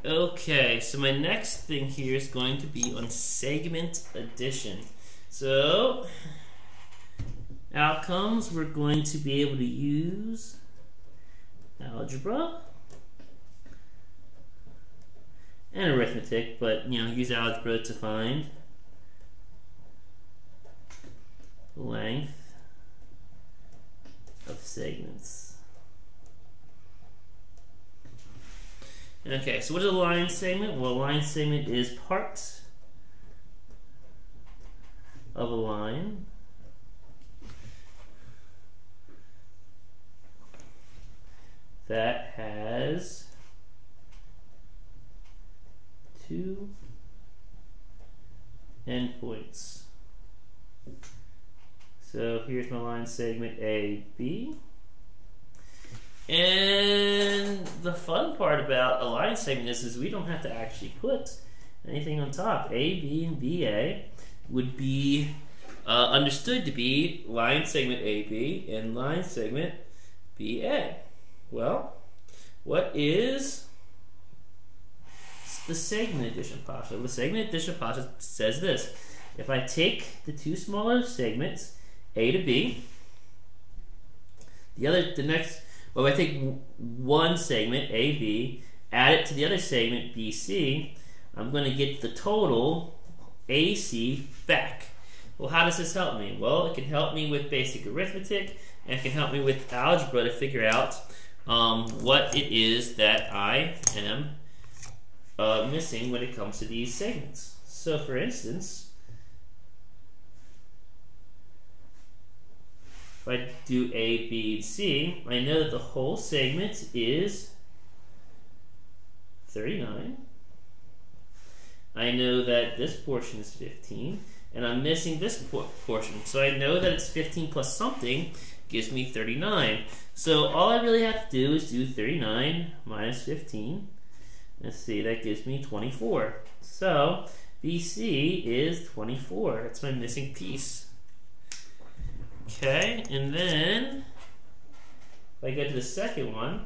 Okay, so my next thing here is going to be on segment addition. So, outcomes, we're going to be able to use algebra and arithmetic, but use algebra to find the length of segments. Okay, so what is a line segment? Well, a line segment is part of a line that has two endpoints. So here's my line segment AB. And the fun part about a line segment is we don't have to actually put anything on top. AB and BA would be understood to be line segment AB and line segment BA. Well, what is the segment addition postulate? The segment addition postulate says this: if I take the two smaller segments, A to B, if I take one segment, AB, add it to the other segment, BC, I'm going to get the total, AC, back. Well, how does this help me? Well, it can help me with basic arithmetic, and it can help me with algebra to figure out what it is that I am missing when it comes to these segments. So, for instance, if I do A, B, and C, I know that the whole segment is 39. I know that this portion is 15, and I'm missing this portion. So I know that it's 15 plus something gives me 39. So all I really have to do is do 39 minus 15. Let's see, that gives me 24. So BC is 24. That's my missing piece. Okay, and then if I go to the second one,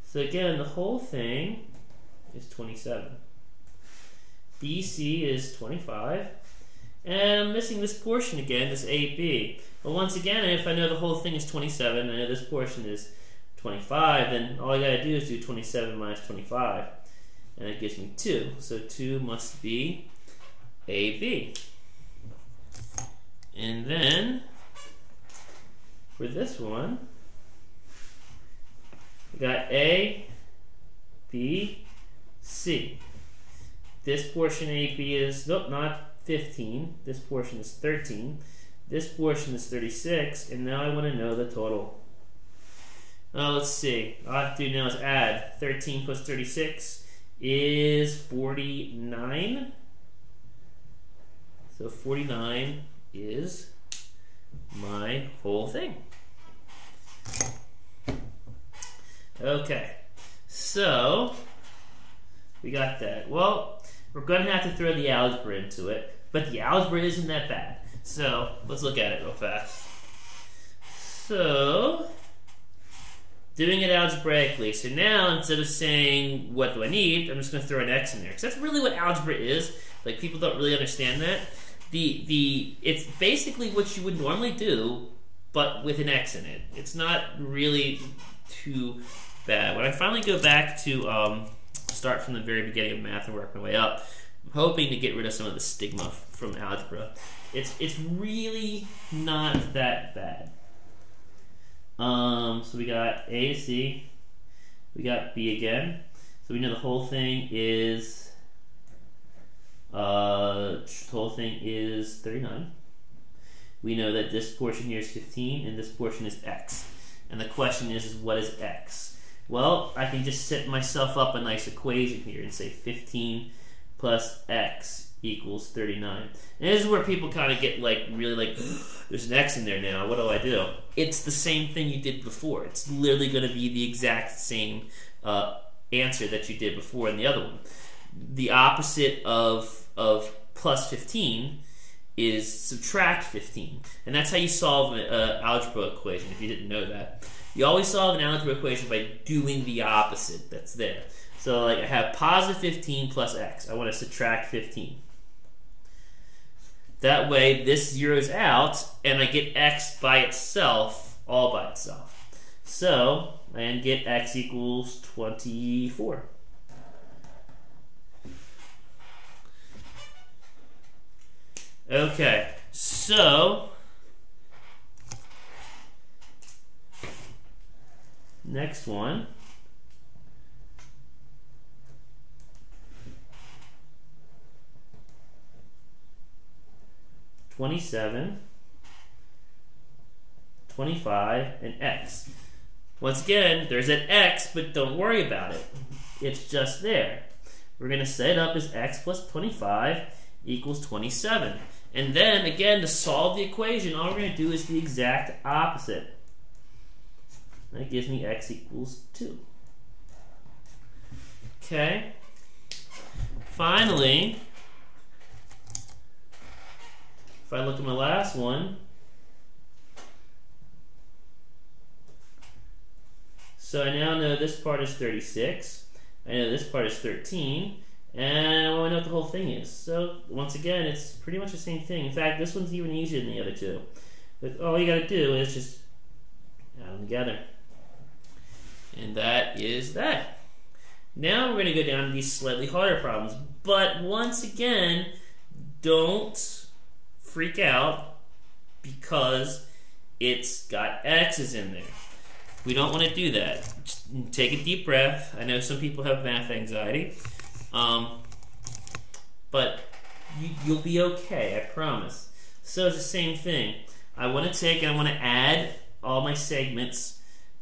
so again, the whole thing is 27. BC is 25, and I'm missing this portion again, this AB. But once again, if I know the whole thing is 27, I know this portion is 25, then all I gotta do is do 27 minus 25. And it gives me 2. So 2 must be AB. And then, for this one, we got A, B, C. This portion AB is, nope, not 15. This portion is 13. This portion is 36. And now I want to know the total. Let's see. All I have to do now is add 13 plus 36. Is 49. So 49 is my whole thing. Okay, so we got that. Well, we're going to have to throw the algebra into it, but the algebra isn't that bad. So let's look at it real fast. So doing it algebraically. So now, instead of saying, what do I need, I'm just going to throw an X in there. Because that's really what algebra is. Like, people don't really understand that. It's basically what you would normally do, but with an X in it. It's not really too bad. When I finally go back to start from the very beginning of math and work my way up, I'm hoping to get rid of some of the stigma from algebra. It's really not that bad. So we got A to C, we got B again. So we know the whole thing is 39. We know that this portion here is 15 and this portion is X. And the question is what is X? Well, I can just set myself up a nice equation here and say 15 plus X equals 39. And this is where people kind of get really there's an X in there now, what do I do? It's the same thing you did before. It's literally going to be the exact same answer that you did before in the other one. The opposite of plus 15 is subtract 15. And that's how you solve an algebra equation, if you didn't know that. You always solve an algebra equation by doing the opposite that's there. So like I have positive 15 plus x. I want to subtract 15. That way this zeroes out and I get x by itself, all by itself. So I get x equals 24. Okay, so next one. $27, $25, and x. Once again, there's an x, but don't worry about it. It's just there. We're going to set it up as x plus 25 equals 27. And then, again, to solve the equation, all we're going to do is the exact opposite. That gives me x equals 2. Okay. Finally, if I look at my last one, so I now know this part is 36, I know this part is 13, and I know what the whole thing is. So once again, it's pretty much the same thing. In fact, this one's even easier than the other two. But all you got to do is just add them together. And that is that. Now we're going to go down to these slightly harder problems. But once again, don't freak out because it's got x's in there. We don't want to do that. Just take a deep breath. I know some people have math anxiety. But you'll be okay, I promise. So it's the same thing. I want to take and I want to add all my segments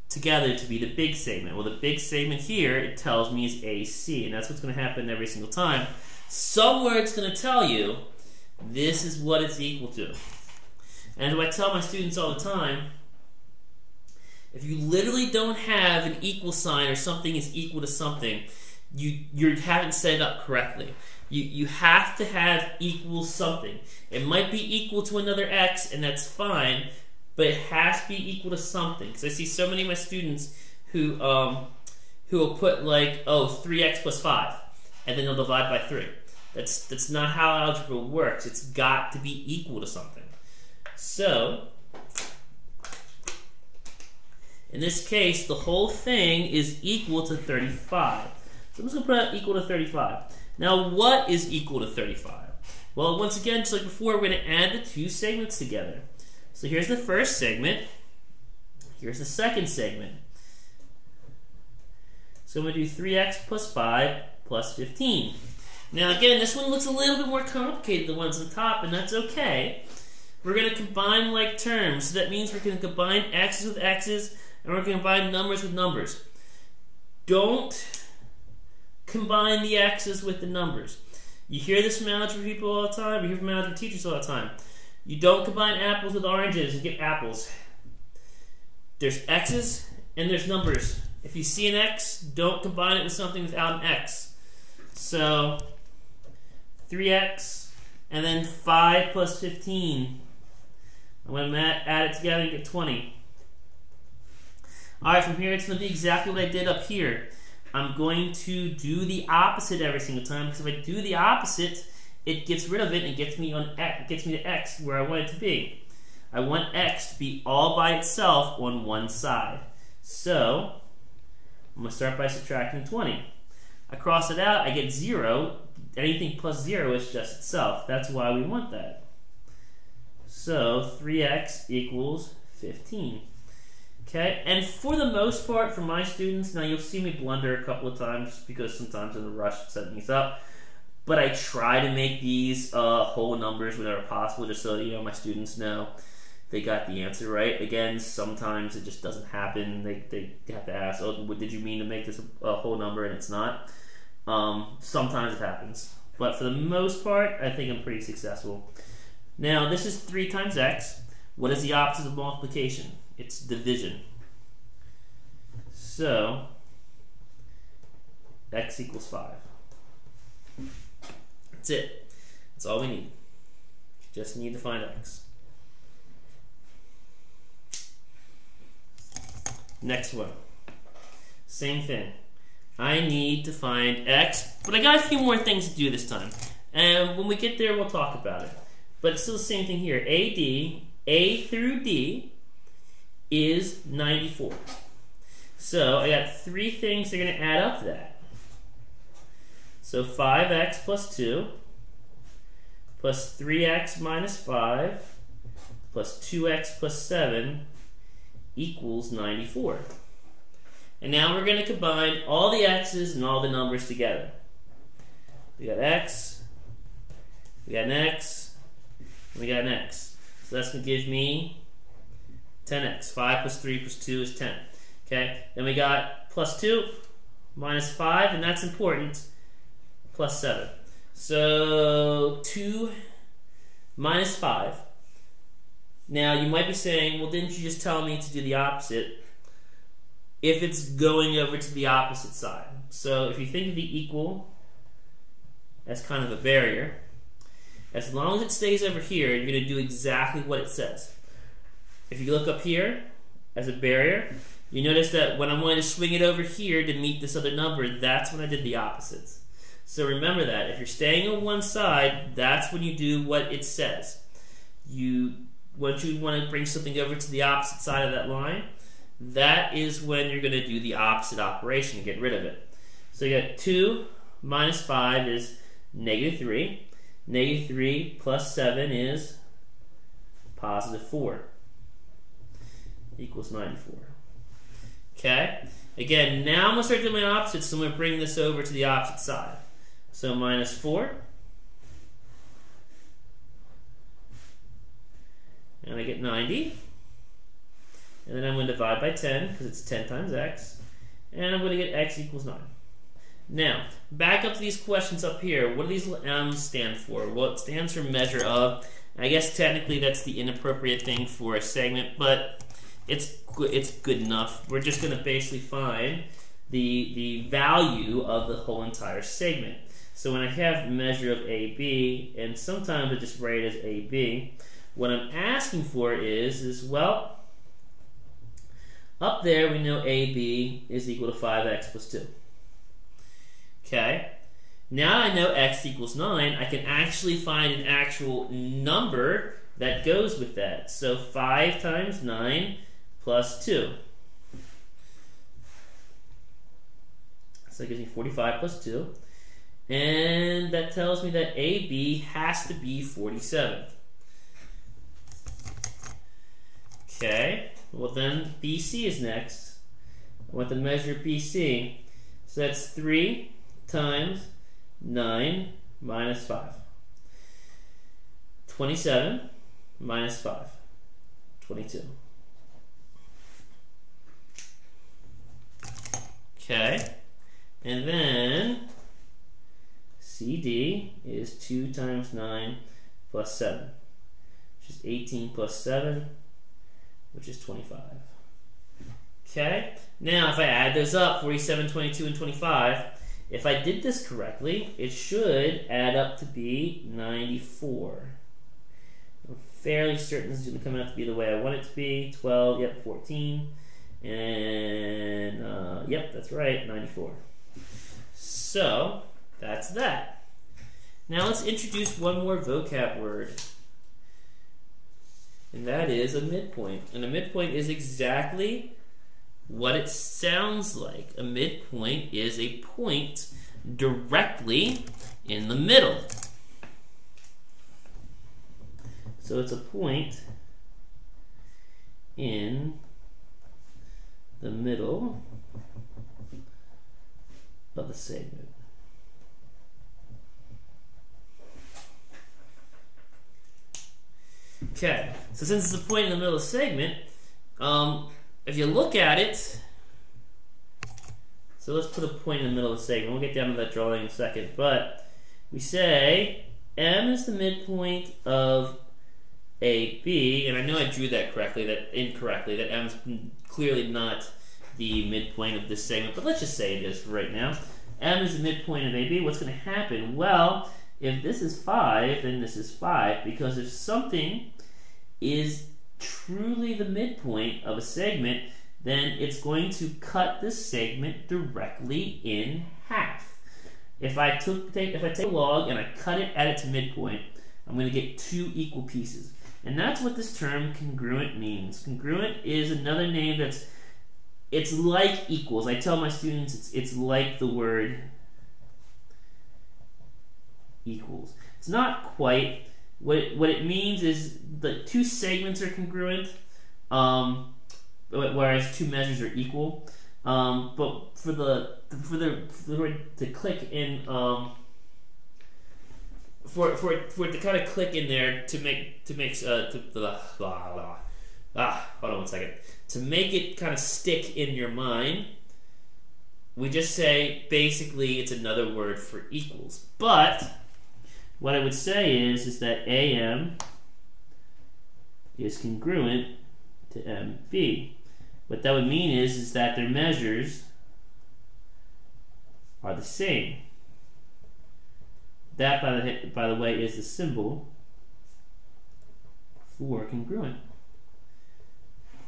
together to be the big segment. Well, the big segment here, it tells me is AC, and that's what's going to happen every single time. Somewhere it's going to tell you this is what it's equal to. And as I tell my students all the time, if you literally don't have an equal sign or something is equal to something, you haven't set it up correctly. You have to have equal something. It might be equal to another x, and that's fine, but it has to be equal to something. Because I see so many of my students who will put like, oh, 3x plus 5, and then they'll divide by 3. That's not how algebra works. It's got to be equal to something. So in this case, the whole thing is equal to 35. So I'm just going to put equal to 35. Now, what is equal to 35? Well, once again, just like before, we're going to add the two segments together. So here's the first segment. Here's the second segment. So I'm going to do 3x plus 5 plus 15. Now, again, this one looks a little bit more complicated than the ones on top, and that's okay. We're going to combine like terms. So that means we're going to combine x's with x's, and we're going to combine numbers with numbers. Don't combine the x's with the numbers. You hear this from algebra people all the time. You hear from algebra teachers all the time. You don't combine apples with oranges and get apples. There's x's and there's numbers. If you see an x, don't combine it with something without an x. So 3x and then 5 plus 15. I'm going to add it together and get 20. Alright, from here it's going to be exactly what I did up here. I'm going to do the opposite every single time, because if I do the opposite, it gets rid of it and gets me to x where I want it to be. I want x to be all by itself on one side. So I'm going to start by subtracting 20. I cross it out, I get 0. Anything plus 0 is just itself. That's why we want that. So 3x equals 15. Okay, and for the most part, for my students, now you'll see me blunder a couple of times because sometimes I'm in a rush setting these up, but I try to make these whole numbers whenever possible, just so my students know they got the answer right. Again, sometimes it just doesn't happen. They have to ask, oh, did you mean to make this a whole number, and it's not. Sometimes it happens, but for the most part, I think I'm pretty successful. Now, this is 3 times x. What is the opposite of multiplication? It's division. So x equals 5. That's it. That's all we need. Just need to find x. Next one. Same thing. I need to find x, but I got a few more things to do this time. And when we get there, we'll talk about it. But it's still the same thing here. A through D is 94. So I got three things that are going to add up to that. So 5x plus 2 plus 3x minus 5 plus 2x plus 7 equals 94. And now we're going to combine all the x's and all the numbers together. We got x, we got an x, and we got an x. So that's going to give me 10x. 5 plus 3 plus 2 is 10. Okay, then we got plus 2 minus 5, and that's important, plus 7. So 2 minus 5. Now you might be saying, well, didn't you just tell me to do the opposite if it's going over to the opposite side? So if you think of the equal as kind of a barrier, as long as it stays over here, you're going to do exactly what it says. If you look up here as a barrier, you notice that when I'm going to swing it over here to meet this other number, that's when I did the opposites. So remember that. If you're staying on one side, that's when you do what it says. Once you want to bring something over to the opposite side of that line, that is when you're going to do the opposite operation, get rid of it. So you got 2 minus 5 is negative 3. Negative 3 plus 7 is positive 4. Equals 94. Okay? Again, now I'm going to start doing my opposites, so I'm going to bring this over to the opposite side. So minus 4. And I get 90. And then I'm going to divide by 10, because it's 10 times x. And I'm going to get x equals 9. Now, back up to these questions up here. What do these m's stand for? Well, it stands for measure of. I guess technically that's the inappropriate thing for a segment, but it's good enough. We're just going to basically find the value of the whole entire segment. So when I have measure of AB, and sometimes I just write it as AB, what I'm asking for is well, up there we know AB is equal to 5x plus 2. Okay, now I know x equals 9, I can actually find an actual number that goes with that. So 5 times 9 plus 2. So that gives me 45 plus 2. And that tells me that AB has to be 47. Okay, well then BC is next. I want to measure BC. So that's 3 times 9 minus 5. 27 minus 5. 22. Okay, and then CD is 2 times 9 plus 7, which is 18 plus 7, which is 25. Okay, now if I add those up, 47, 22, and 25, if I did this correctly, it should add up to be 94. I'm fairly certain this is going to come out to be the way I want it to be. 12, yep, 14, and yep, that's right, 94. So that's that. Now let's introduce one more vocab word, and that is a midpoint. And a midpoint is exactly what it sounds like. A midpoint is a point directly in the middle. So it's a point in the middle of the segment. Okay, so since it's a point in the middle of the segment, if you look at it, so let's put a point in the middle of the segment. We'll get down to that drawing in a second, but we say M is the midpoint of AB, and I know I drew that incorrectly, that M is clearly not the midpoint of this segment, but let's just say it is for right now. M is the midpoint of AB. What's going to happen? Well, If this is 5, then this is 5, because if something is truly the midpoint of a segment, then it's going to cut the segment directly in half. If I take a log and I cut it at its midpoint, I'm going to get 2 equal pieces. And that's what this term congruent means. Congruent is another name it's like equals. I tell my students it's like the word equals. It's not quite. What it means is the 2 segments are congruent, whereas 2 measures are equal. But for the word to click in, for it to kind of click in there to hold on one second. To make it kind of stick in your mind, we just say basically it's another word for equals. But what I would say is that AM is congruent to MB. What that would mean is that their measures are the same. That, by the way, is the symbol for congruent.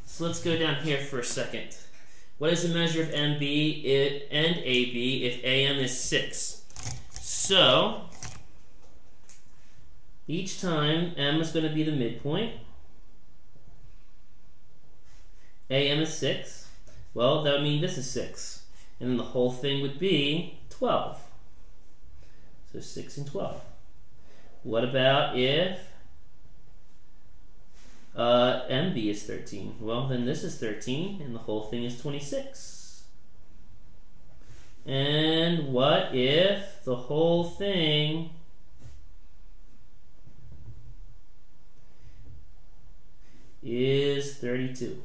So let's go down here for a second. What is the measure of MB and AB if AM is 6? So each time M is going to be the midpoint. AM is 6. Well, that would mean this is 6. And then the whole thing would be 12. So 6 and 12. What about if MB is 13? Well, then this is 13, and the whole thing is 26. And what if the whole thing is 32?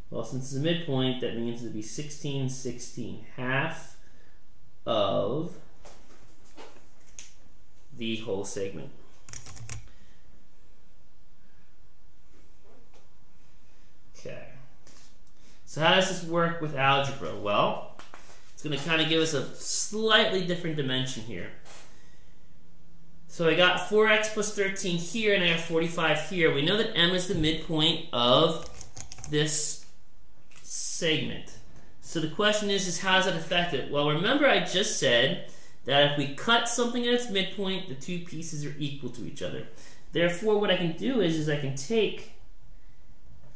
Well, since it's a midpoint, that means it would be 16, 16. Half of the whole segment. Okay. So how does this work with algebra? Well, it's going to kind of give us a slightly different dimension here. So I got 4x plus 13 here, and I got 45 here. We know that M is the midpoint of this segment. So the question is how does that affect it? Well, remember I just said that if we cut something at its midpoint, the 2 pieces are equal to each other. Therefore, what I can do is I can take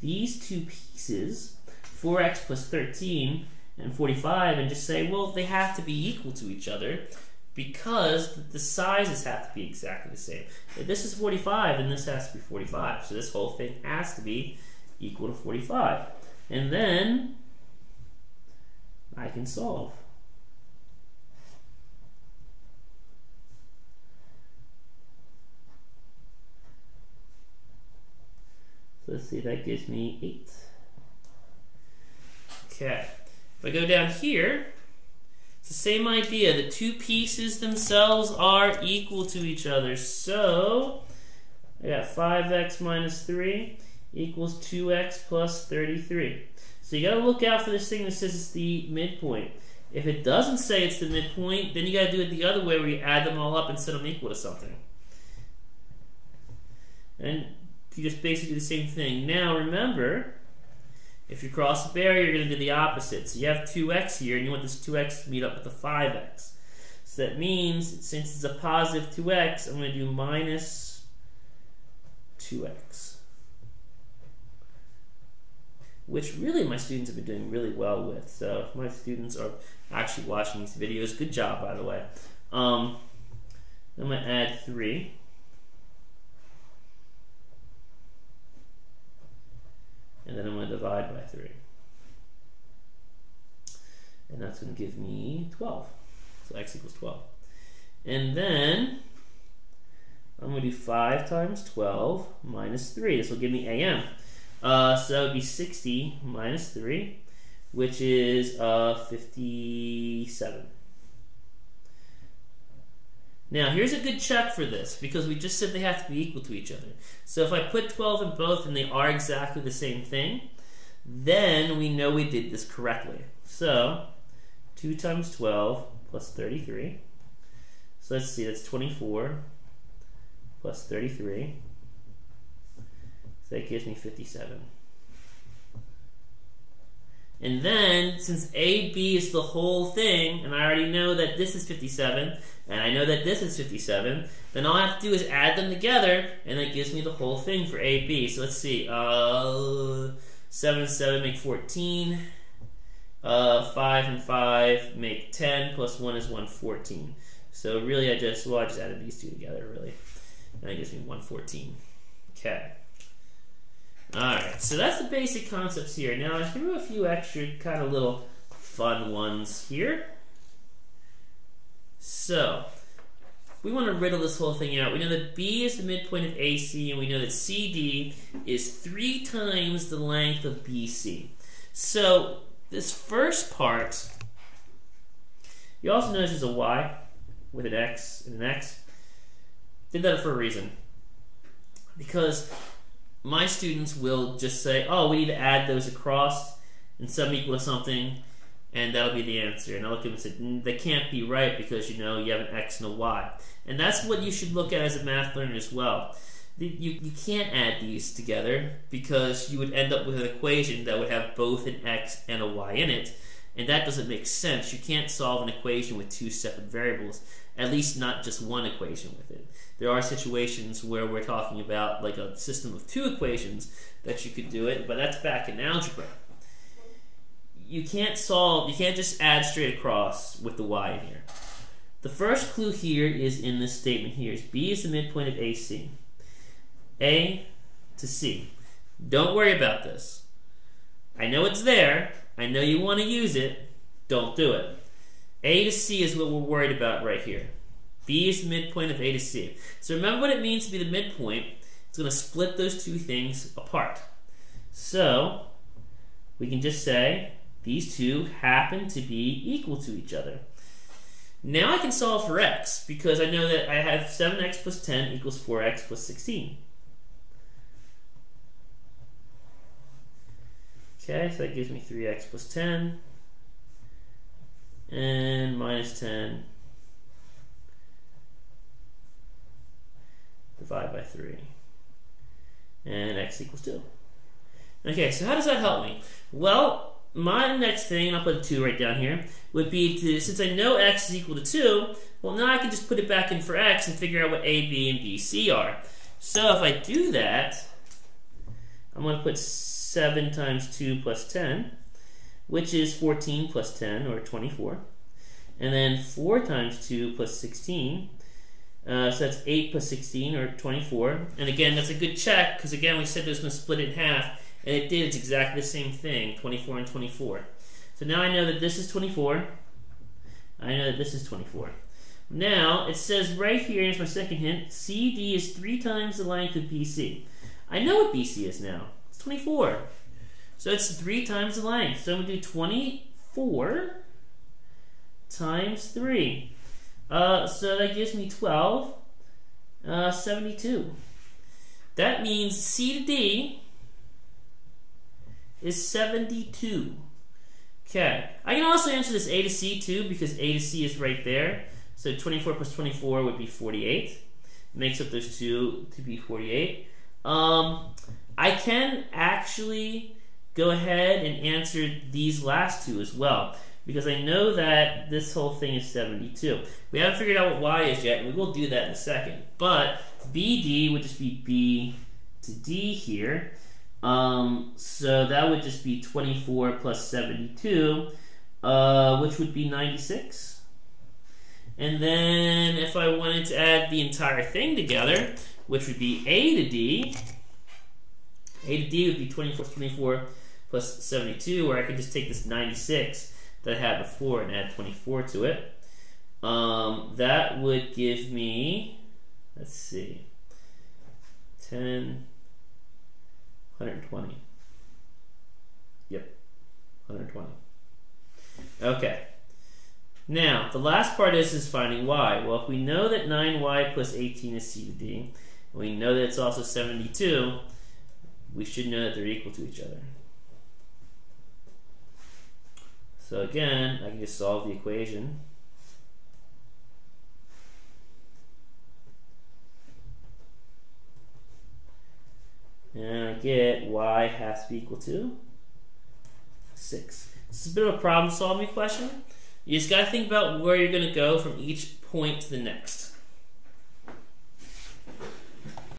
these 2 pieces, 4x plus 13 and 45, and just say, well, they have to be equal to each other because the sizes have to be exactly the same. If this is 45, then this has to be 45. So this whole thing has to be equal to 45. And then I can solve. So let's see, that gives me 8. Okay. If I go down here, it's the same idea. The 2 pieces themselves are equal to each other. So I got 5x minus 3 equals 2x plus 33. So you got to look out for this thing that says it's the midpoint. If it doesn't say it's the midpoint, then you got to do it the other way where you add them all up and set them equal to something. And you just basically do the same thing. Now remember, if you cross a barrier, you're going to do the opposite. So you have 2x here, and you want this 2x to meet up with the 5x. So that means, since it's a positive 2x, I'm going to do minus 2x. Which really my students have been doing really well with. So if my students are actually watching these videos, good job, by the way. I'm going to add 3. And then I'm going to divide by 3. And that's going to give me 12. So x equals 12. And then I'm going to do 5 times 12 minus 3. This will give me AM. So that would be 60 minus 3, which is 57. Now, here's a good check for this, because we just said they have to be equal to each other. So if I put 12 in both and they are exactly the same thing, then we know we did this correctly. So 2 times 12 plus 33. So let's see, that's 24 plus 33. So that gives me 57. And then, since AB is the whole thing, and I already know that this is 57, and I know that this is 57, then all I have to do is add them together, and that gives me the whole thing for AB. So let's see, 7 and 7 make 14, 5 and 5 make 10, plus 1 is 114. So really I just added these two together, really. And that gives me 114. Okay. Alright, so that's the basic concepts here. Now I threw a few extra kind of little fun ones here. So, we want to riddle this whole thing out. We know that B is the midpoint of AC, and we know that CD is 3 times the length of BC. So, this first part, you also notice there's a Y with an X and an X. Did that for a reason. Because my students will just say, oh, we need to add those across and sum equal to something, and that'll be the answer. And I'll look at them and say, that can't be right because, you know, you have an X and a Y. And that's what you should look at as a math learner as well. You can't add these together because you would end up with an equation that would have both an X and a Y in it, and that doesn't make sense. You can't solve an equation with 2 separate variables, at least not just one equation with it. There are situations where we're talking about like a system of 2 equations that you could do it, but that's back in algebra. You can't just add straight across with the Y in here. The first clue here is in this statement here. B is the midpoint of AC. A to C. Don't worry about this. I know it's there. I know you want to use it. Don't do it. A to C is what we're worried about right here. B is the midpoint of A to C. So remember what it means to be the midpoint. It's going to split those two things apart. So we can just say these two happen to be equal to each other. Now I can solve for x because I know that I have 7x plus 10 equals 4x plus 16. Okay, so that gives me 3x plus 10 and minus 10 divided by 3, and x equals 2. Okay, so how does that help me? Well, my next thing, and I'll put a 2 right down here, would be to, since I know x is equal to 2, well now I can just put it back in for x and figure out what a, b, and b, c are. So if I do that, I'm going to put 7 times 2 plus 10, which is 14 plus 10, or 24. And then 4 times 2 plus 16, so that's 8 plus 16, or 24. And again, that's a good check, because again, we said it was going to split it in half, and it did. It's exactly the same thing, 24 and 24. So now I know that this is 24. I know that this is 24. Now, it says right here, here's my second hint, CD is 3 times the length of BC. I know what BC is now. It's 24. So it's 3 times the length. So I'm going to do 24 times 3. So that gives me 12, 72. That means C to D is 72. Okay. I can also answer this A to C too because A to C is right there. So 24 plus 24 would be 48. It makes up those two to be 48. I can actually go ahead and answer these last two as well, because I know that this whole thing is 72. We haven't figured out what y is yet, and we will do that in a second. But BD would just be B to D here. So that would just be 24 plus 72, which would be 96. And then if I wanted to add the entire thing together, which would be A to D would be 24 plus 72, or I could just take this 96 that I had before and add 24 to it. That would give me, let's see, 10, 120. Yep, 120. Okay. Now, the last part is finding y. Well, if we know that 9y plus 18 is C to D, and we know that it's also 72, we should know that they're equal to each other. So again, I can just solve the equation. get y has to be equal to 6. This is a bit of a problem-solving question. You just got to think about where you're going to go from each point to the next.